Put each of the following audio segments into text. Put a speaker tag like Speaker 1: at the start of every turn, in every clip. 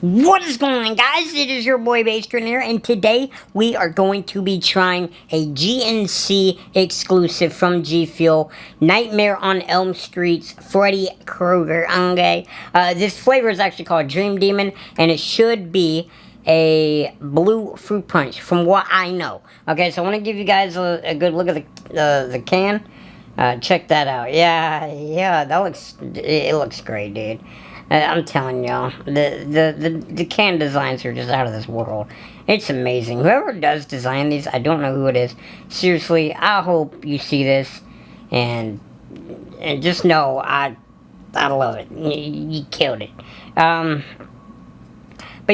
Speaker 1: What is going on, guys? It is your boy Bastrin here, and today we are going to be trying a GNC exclusive from Gfuel, Nightmare on Elm Street's Freddy Krueger. Okay, this flavor is actually called Dream Demon, and it should be a blue fruit punch, from what I know. Okay, so I want to give you guys a good look at the can. Check that out. Yeah, it looks great, dude. I'm telling y'all, the can designs are just out of this world. It's amazing. Whoever does design these, I don't know who it is. Seriously, I hope you see this, and just know I love it. You killed it. But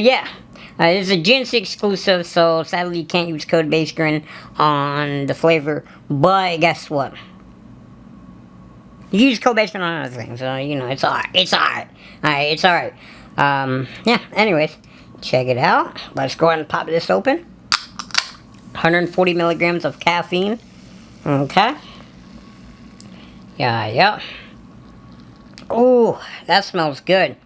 Speaker 1: yeah. It's a GNC exclusive, so sadly you can't use code BASEGRIN on the flavor. But guess what? You use code BASEGRIN on other things, so you know it's alright. It's alright. Alright, it's alright. Yeah. Anyways, check it out. Let's go ahead and pop this open. 140 milligrams of caffeine. Okay. Yeah. Ooh, that smells good.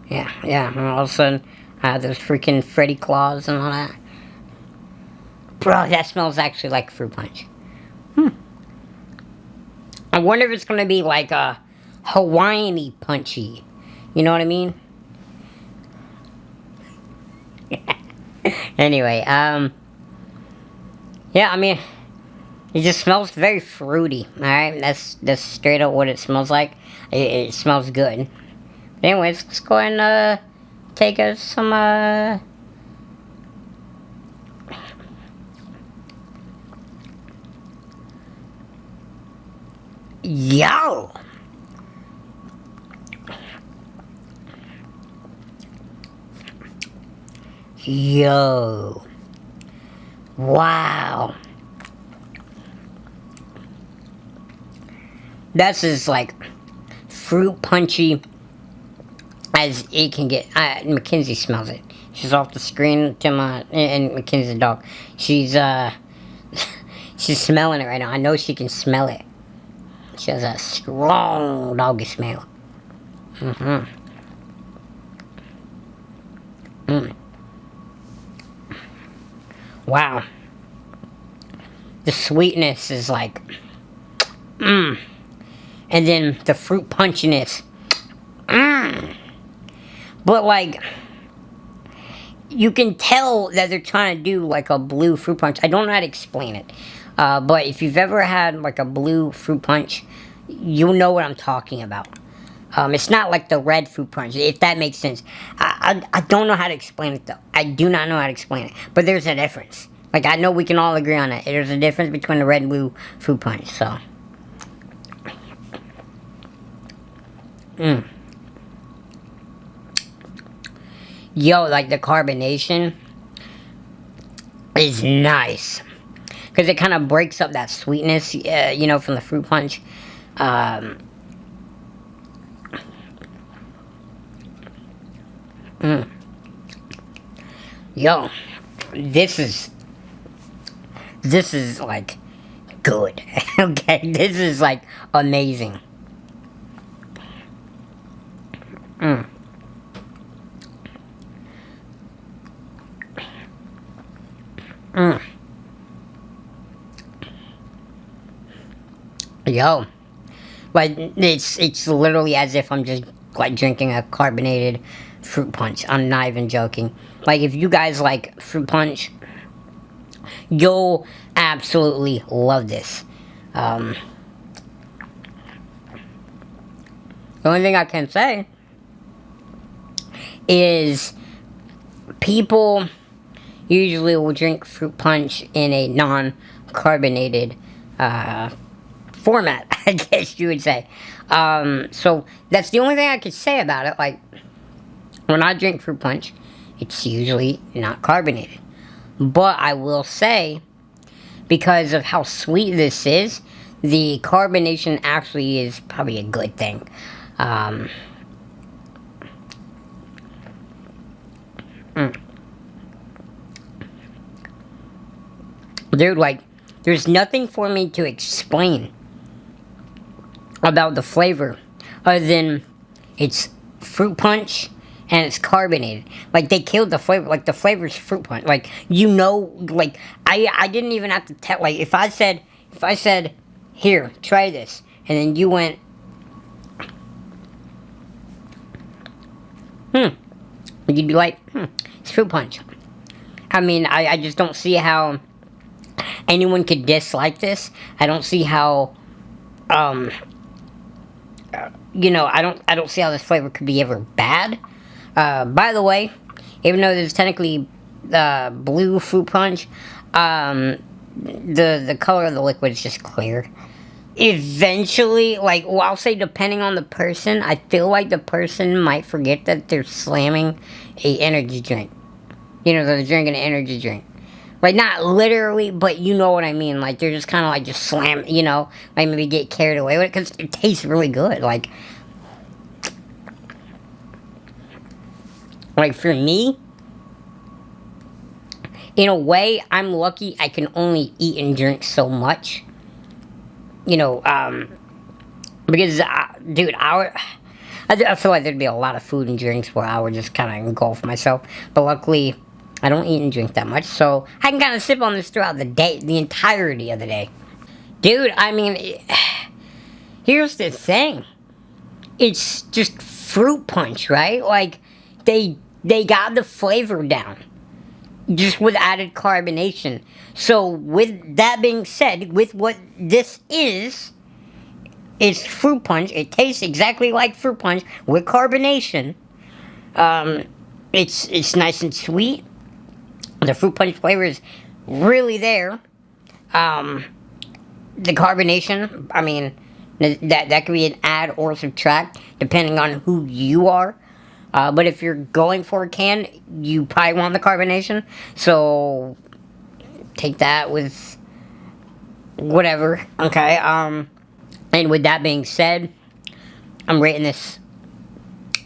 Speaker 1: Yeah. All of a sudden, those freaking Freddy claws and all that. Bro, that smells actually like fruit punch. I wonder if it's gonna be like a Hawaiian-y punchy. You know what I mean? Anyway, yeah, I mean, it just smells very fruity. Alright, that's straight up what it smells like. It smells good. Anyways, let's go ahead and take us some yo. Wow. That's as like fruit punchy as it can get. Mackenzie smells it. She's off the screen to my and Mackenzie's dog. She's she's smelling it right now. I know she can smell it. She has a strong doggy smell. Wow. The sweetness is like and then the fruit punchiness. But like, you can tell that they're trying to do like a blue fruit punch. I don't know how to explain it. But if you've ever had like a blue fruit punch, you'll know what I'm talking about. It's not like the red fruit punch, if that makes sense. I don't know how to explain it though. I do not know how to explain it. But there's a difference. Like, I know we can all agree on it. There's a difference between the red and blue fruit punch, so. Yo, like the carbonation is nice. Because it kind of breaks up that sweetness, you know, from the fruit punch. Yo, this is like good. Okay, this is like amazing. Yo, like it's literally as if I'm just like drinking a carbonated fruit punch. I'm not even joking. Like, if you guys like fruit punch, you'll absolutely love this. The only thing I can say is people usually will drink fruit punch in a non-carbonated format, I guess you would say. So that's the only thing I could say about it. Like, when I drink fruit punch, it's usually not carbonated. But I will say, because of how sweet this is, the carbonation actually is probably a good thing. Dude, like, there's nothing for me to explain about the flavor other than it's fruit punch and it's carbonated. Like, they killed the flavor. Like, the flavor's fruit punch. Like, you know, like, I didn't even have to tell. Like, if I said, here, try this, and then you went, you'd be like, it's fruit punch. I mean, I just don't see how anyone could dislike this. I don't see how, you know, I don't see how this flavor could be ever bad. By the way, even though there's technically blue fruit punch, the color of the liquid is just clear. Eventually, like, well, I'll say depending on the person, I feel like the person might forget that they're slamming a energy drink. You know, they're drinking an energy drink. Like, not literally, but you know what I mean. Like, they're just kind of like, just slam, you know, like maybe get carried away with it, because it tastes really good. Like, for me, in a way, I'm lucky I can only eat and drink so much. You know, because, dude, I feel like there'd be a lot of food and drinks where I would just kind of engulf myself. But luckily, I don't eat and drink that much, so I can kind of sip on this throughout the day, the entirety of the day. Dude, I mean, here's the thing. It's just fruit punch, right? Like, they got the flavor down, just with added carbonation. So, with that being said, with what this is, it's fruit punch. It tastes exactly like fruit punch with carbonation. It's nice and sweet. The fruit punch flavor is really there. The carbonation, I mean, that could be an add or subtract depending on who you are. But if you're going for a can, you probably want the carbonation. So take that with whatever. Okay. And with that being said, I'm rating this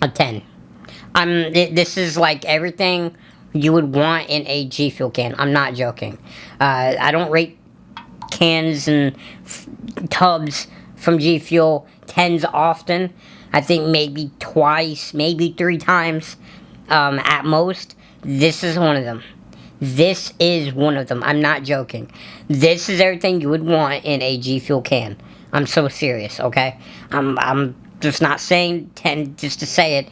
Speaker 1: a 10. This is like everything you would want in a G Fuel can. I'm not joking. I don't rate cans and tubs from G Fuel 10s often. I think maybe twice, maybe 3 times at most. This is one of them. This is one of them. I'm not joking. This is everything you would want in a G Fuel can. I'm so serious, okay? I'm just not saying 10 just to say it.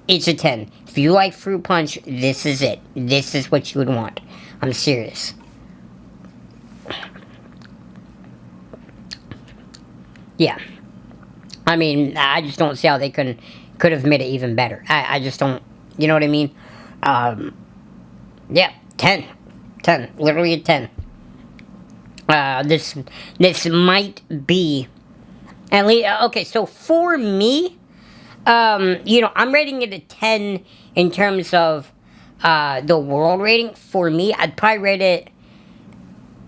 Speaker 1: It's a 10. If you like fruit punch, this is it. This is what you would want. I'm serious. Yeah. I mean, I just don't see how they could have made it even better. I just don't, you know what I mean? Yeah, 10. 10. Literally a 10. This might be, at least, okay, so for me, you know, I'm rating it a 10 in terms of, the world rating. For me, I'd probably rate it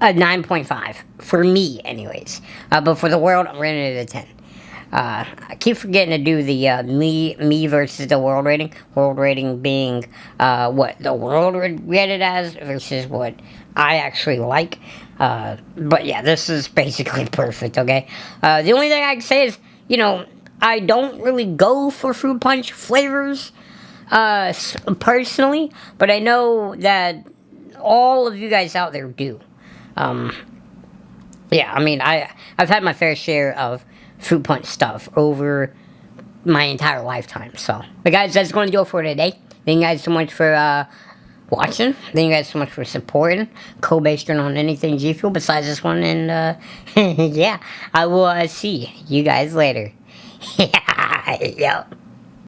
Speaker 1: a 9.5. For me, anyways. But for the world, I'm rating it a 10. I keep forgetting to do the, me versus the world rating. World rating being, what the world would rate it as versus what I actually like. But yeah, this is basically perfect, okay? The only thing I can say is, you know, I don't really go for fruit punch flavors, personally, but I know that all of you guys out there do. Yeah, I mean, I've had my fair share of fruit punch stuff over my entire lifetime, so. But guys, that's going to do it for today. Thank you guys so much for, watching. Thank you guys so much for supporting Bastrin on anything G Fuel besides this one, and, yeah, I will, see you guys later. Yeah, yo.